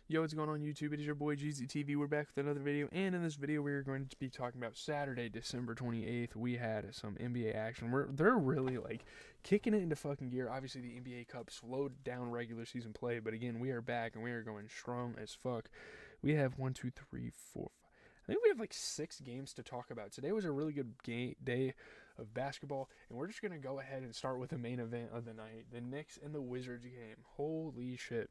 Yo, what's going on YouTube? It is your boy GZTV. We're back with another video, and in this video we're going to be talking about Saturday, December 28th. We had some NBA action. They're really like kicking it into fucking gear. Obviously the NBA Cup slowed down regular season play, but again, we are back and we are going strong as fuck. We have 1, 2, 3, 4, 5. I think we have like 6 games to talk about. Today was a really good day of basketball, and we're just going to go ahead and start with the main event of the night, the Knicks and the Wizards game. Holy shit.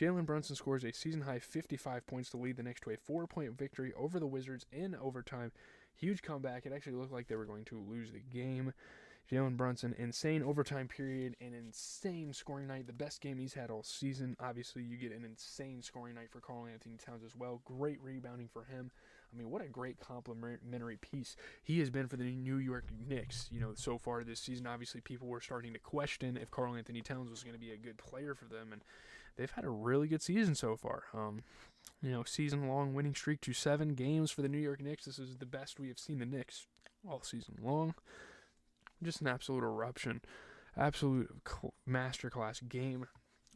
Jalen Brunson scores a season-high 55 points to lead the Knicks to a 4-point victory over the Wizards in overtime. Huge comeback. It actually looked like they were going to lose the game. Jalen Brunson, insane overtime period, an insane scoring night, the best game he's had all season. Obviously, you get an insane scoring night for Karl-Anthony Towns as well. Great rebounding for him. I mean, what a great complimentary piece he has been for the New York Knicks, so far this season. Obviously, people were starting to question if Karl-Anthony Towns was going to be a good player for them, and they've had a really good season so far. Season-long winning streak to 7 games for the New York Knicks. This is the best we have seen the Knicks all season long. Just an absolute eruption, absolute masterclass game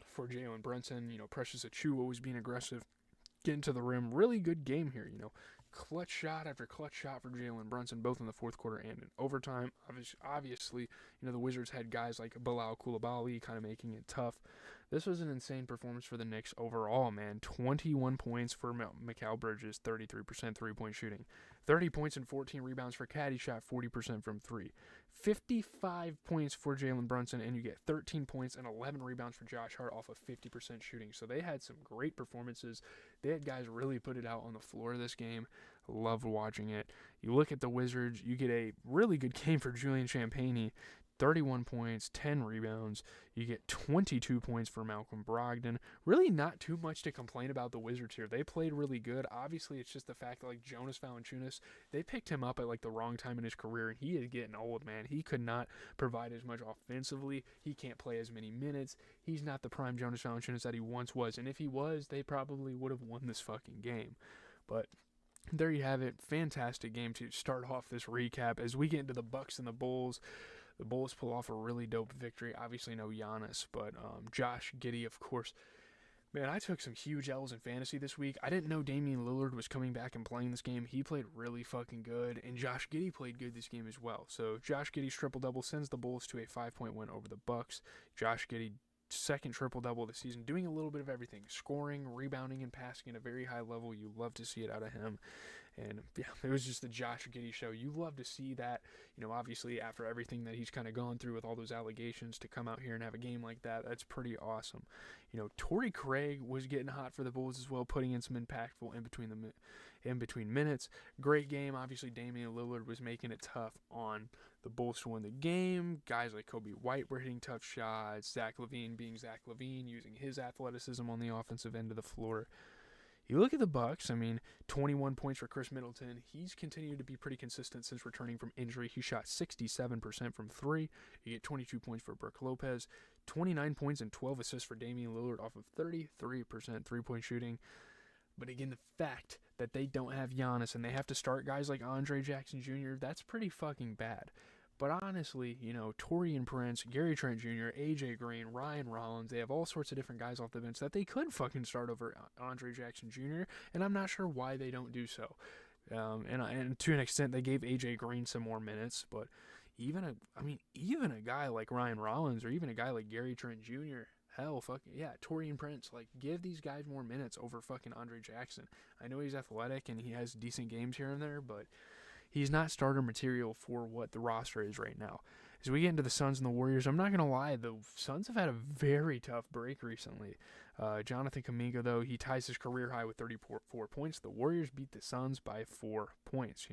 for Jalen Brunson. Precious Achiuwa was being aggressive, getting to the rim. Really good game here. Clutch shot after clutch shot for Jalen Brunson, both in the fourth quarter and in overtime. Obviously, the Wizards had guys like Bilal Coulibaly kind of making it tough. This was an insane performance for the Knicks overall, man. 21 points for Mikal Bridges, 33% three-point shooting. 30 points and 14 rebounds for Caddy, shot 40% from 3. 55 points for Jalen Brunson, and you get 13 points and 11 rebounds for Josh Hart off of 50% shooting. So they had some great performances. They had guys really put it out on the floor this game. Loved watching it. You look at the Wizards, you get a really good game for Julian Champagnie. 31 points, 10 rebounds. You get 22 points for Malcolm Brogdon. Really not too much to complain about the Wizards here. They played really good. Obviously, it's just the fact that Jonas Valanciunas, they picked him up at the wrong time in his career, and he is getting old, man. He could not provide as much offensively. He can't play as many minutes. He's not the prime Jonas Valanciunas that he once was, and if he was, they probably would have won this fucking game. But there you have it. Fantastic game to start off this recap. As we get into the Bucks and the Bulls pull off a really dope victory. Obviously no Giannis, but Josh Giddey, of course. Man, I took some huge L's in fantasy this week. I didn't know Damian Lillard was coming back and playing this game. He played really fucking good, and Josh Giddey played good this game as well. So Josh Giddey's triple-double sends the Bulls to a 5-point win over the Bucks. Josh Giddey, second triple-double of the season, doing a little bit of everything. Scoring, rebounding, and passing at a very high level. You love to see it out of him. And yeah, it was just the Josh Giddey show. You love to see that, obviously after everything that he's kind of gone through with all those allegations, to come out here and have a game like that, that's pretty awesome. Torrey Craig was getting hot for the Bulls as well, putting in some impactful in between minutes. Great game. Obviously Damian Lillard was making it tough on the Bulls to win the game. Guys like Kobe White were hitting tough shots. Zach LaVine being Zach LaVine, using his athleticism on the offensive end of the floor. You look at the Bucks, 21 points for Chris Middleton. He's continued to be pretty consistent since returning from injury. He shot 67% from 3. You get 22 points for Brook Lopez, 29 points and 12 assists for Damian Lillard off of 33% three-point shooting. But again, the fact that they don't have Giannis and they have to start guys like Andre Jackson Jr., that's pretty fucking bad. But honestly, Taurean Prince, Gary Trent Jr., AJ Green, Ryan Rollins, they have all sorts of different guys off the bench that they could fucking start over Andre Jackson Jr., and I'm not sure why they don't do so. And to an extent, they gave AJ Green some more minutes, but even a guy like Ryan Rollins or even a guy like Gary Trent Jr., hell, fucking yeah, Taurean Prince, give these guys more minutes over fucking Andre Jackson. I know he's athletic and he has decent games here and there, but he's not starter material for what the roster is right now. As we get into the Suns and the Warriors, I'm not going to lie, the Suns have had a very tough break recently. Jonathan Kuminga, though, he ties his career high with 34 points. The Warriors beat the Suns by 4 points.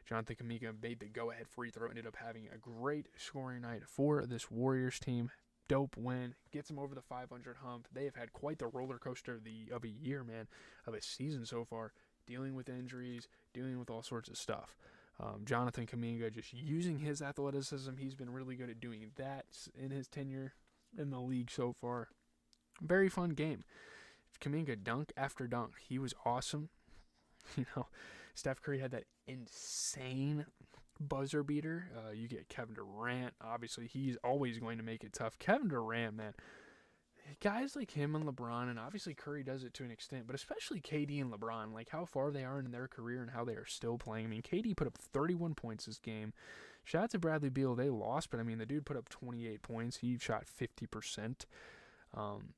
Jonathan Kuminga made the go-ahead free throw, ended up having a great scoring night for this Warriors team. Dope win, gets them over the 500 hump. They have had quite the roller coaster of a year, man, of a season so far, dealing with injuries, dealing with all sorts of stuff. Jonathan Kuminga just using his athleticism. He's been really good at doing that in his tenure in the league so far. Very fun game. Kuminga dunk after dunk. He was awesome. Steph Curry had that insane buzzer beater. You get Kevin Durant. Obviously, he's always going to make it tough. Kevin Durant, man, guys like him and LeBron, and obviously Curry does it to an extent, but especially KD and LeBron, like how far they are in their career and how they are still playing. I mean, KD put up 31 points this game. Shout out to Bradley Beal. They lost, but I mean, the dude put up 28 points. He shot 50%.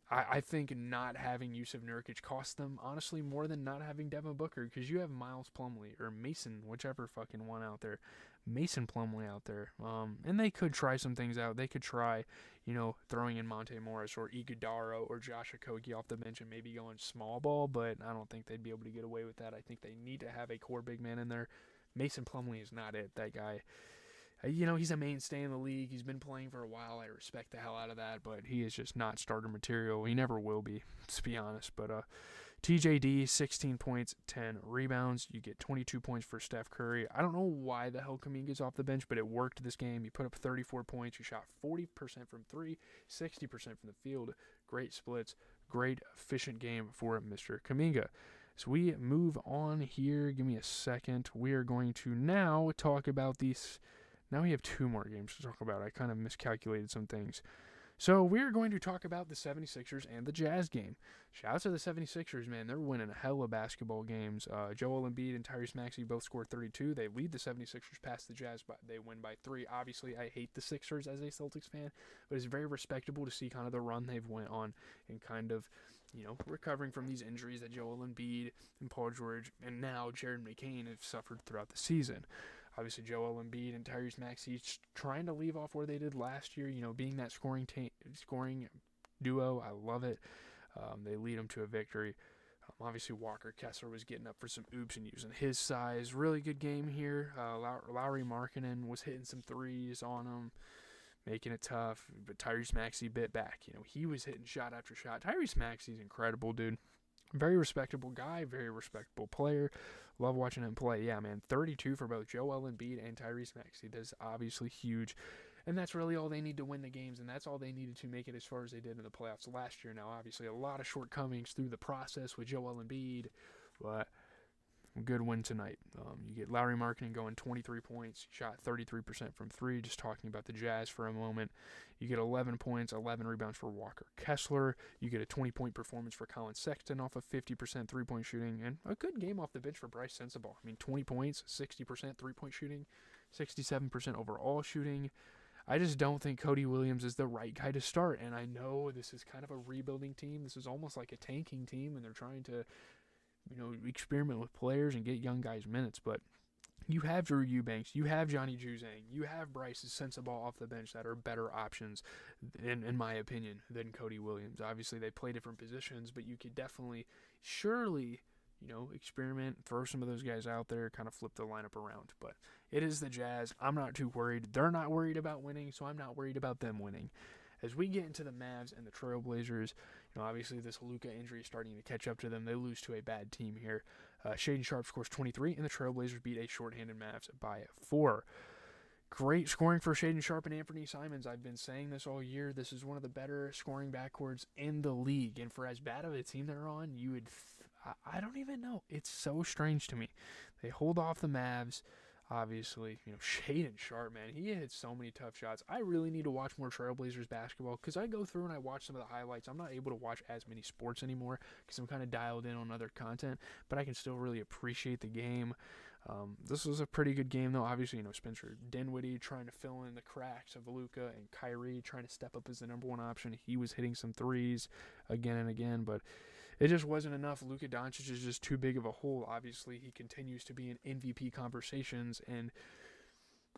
I think not having Yusuf Nurkic cost them, honestly, more than not having Devin Booker, because you have Miles Plumlee, or Mason, whichever fucking one out there, Mason Plumlee out there, and they could try some things out. They could try, throwing in Monte Morris or Iguodala or Josh Okogie off the bench and maybe going small ball, but I don't think they'd be able to get away with that. I think they need to have a core big man in there. Mason Plumlee is not it. That guy, he's a mainstay in the league. He's been playing for a while. I respect the hell out of that, but he is just not starter material. He never will be, to be honest. But TJD, 16 points, 10 rebounds. You get 22 points for Steph Curry. I don't know why the hell Kuminga's off the bench, but it worked this game. He put up 34 points. He shot 40% from 3, 60% from the field. Great splits. Great efficient game for Mr. Kuminga. So we move on here. Give me a second. We are going to now talk about these. Now we have 2 more games to talk about. I kind of miscalculated some things. So we're going to talk about the 76ers and the Jazz game. Shout out to the 76ers, man. They're winning a hell of basketball games. Joel Embiid and Tyrese Maxey both scored 32. They lead the 76ers past the Jazz, but they win by 3. Obviously, I hate the Sixers as a Celtics fan, but it's very respectable to see kind of the run they've went on and kind of, recovering from these injuries that Joel Embiid and Paul George and now Jared McCain have suffered throughout the season. Obviously, Joel Embiid and Tyrese Maxey trying to leave off where they did last year, being that scoring duo. I love it. They lead them to a victory. Obviously, Walker Kessler was getting up for some oops and using his size. Really good game here. Lauri Markkanen was hitting some threes on him, making it tough. But Tyrese Maxey bit back. He was hitting shot after shot. Tyrese Maxey's incredible, dude. Very respectable guy, very respectable player. Love watching him play. Yeah, man, 32 for both Joel Embiid and Tyrese Maxey. That's obviously huge. And that's really all they need to win the games, and that's all they needed to make it as far as they did in the playoffs last year. Now, obviously, a lot of shortcomings through the process with Joel Embiid, but a good win tonight. You get Lauri Markkanen going 23 points, shot 33% from 3, just talking about the Jazz for a moment. You get 11 points, 11 rebounds for Walker Kessler. You get a 20-point performance for Colin Sexton off of 50% three-point shooting, and a good game off the bench for Bryce Sensabaugh. I mean, 20 points, 60% three-point shooting, 67% overall shooting. I just don't think Cody Williams is the right guy to start, and I know this is kind of a rebuilding team. This is almost like a tanking team, and they're trying to experiment with players and get young guys minutes, but you have Drew Eubanks, you have Johnny Juzang, you have Bryce Sensabaugh off the bench that are better options, in my opinion, than Cody Williams. Obviously, they play different positions, but you could definitely, surely, experiment, throw some of those guys out there, kind of flip the lineup around. But it is the Jazz. I'm not too worried. They're not worried about winning, so I'm not worried about them winning. As we get into the Mavs and the Trailblazers, obviously this Luka injury is starting to catch up to them. They lose to a bad team here. Shaedon Sharpe scores 23, and the Trailblazers beat a shorthanded Mavs by 4. Great scoring for Shaedon Sharpe and Anthony Simons. I've been saying this all year. This is one of the better scoring backcourts in the league. And for as bad of a team they're on, you would... I don't even know. It's so strange to me. They hold off the Mavs. Obviously, Shaedon Sharpe, man, he hits so many tough shots. I really need to watch more Trailblazers basketball because I go through and I watch some of the highlights. I'm not able to watch as many sports anymore because I'm kind of dialed in on other content, but I can still really appreciate the game. This was a pretty good game, though. Obviously, Spencer Dinwiddie trying to fill in the cracks of Luka, and Kyrie trying to step up as the number one option. He was hitting some threes again and again, but it just wasn't enough. Luka Doncic is just too big of a hole. Obviously, he continues to be in MVP conversations, and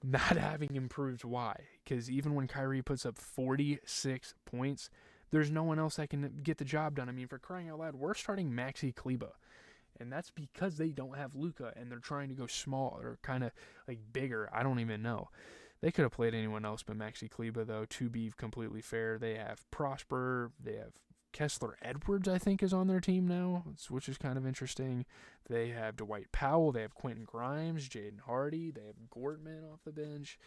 not having him proves why. Because even when Kyrie puts up 46 points, there's no one else that can get the job done. I mean, for crying out loud, we're starting Maxi Kleber. And that's because they don't have Luka, and they're trying to go small or kind of like bigger. I don't even know. They could have played anyone else but Maxi Kleber, though, to be completely fair. They have Prosper. They have Kessler Edwards, I think, is on their team now, which is kind of interesting. They have Dwight Powell. They have Quentin Grimes, Jaden Hardy. They have Gortman off the bench.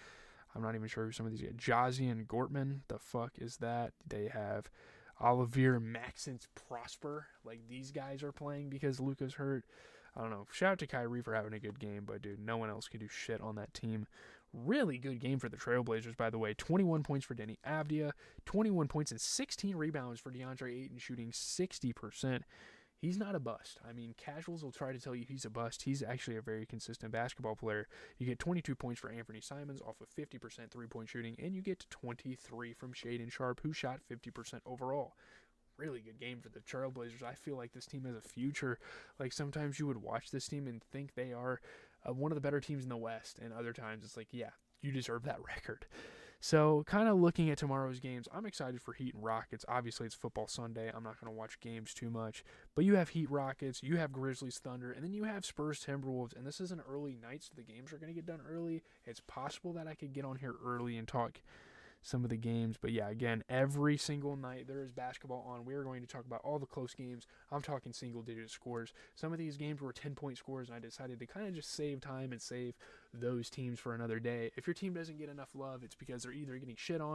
I'm not even sure who some of these guys. Jazzy and Gortman. The fuck is that? They have Olivier Maxence Prosper. Like, these guys are playing because Luka's hurt. I don't know. Shout out to Kyrie for having a good game, but dude, no one else can do shit on that team. Really good game for the Trailblazers, by the way. 21 points for Denny Avdia, 21 points and 16 rebounds for DeAndre Ayton, shooting 60%. He's not a bust. I mean, casuals will try to tell you he's a bust. He's actually a very consistent basketball player. You get 22 points for Anthony Simons off of 50% three-point shooting, and you get 23 from Shaedon Sharpe, who shot 50% overall. Really good game for the Trailblazers. I feel like this team has a future. Like, sometimes you would watch this team and think they are one of the better teams in the West, and other times it's like, yeah, you deserve that record. So, kind of looking at tomorrow's games, I'm excited for Heat and Rockets. Obviously, it's football Sunday. I'm not going to watch games too much. But you have Heat Rockets, you have Grizzlies Thunder, and then you have Spurs Timberwolves. And this is an early night, so the games are going to get done early. It's possible that I could get on here early and talk some of the games. But yeah, again, every single night there is basketball on. We are going to talk about all the close games. I'm talking single-digit scores. Some of these games were 10-point scores, and I decided to kind of just save time and save those teams for another day. If your team doesn't get enough love, it's because they're either getting shit on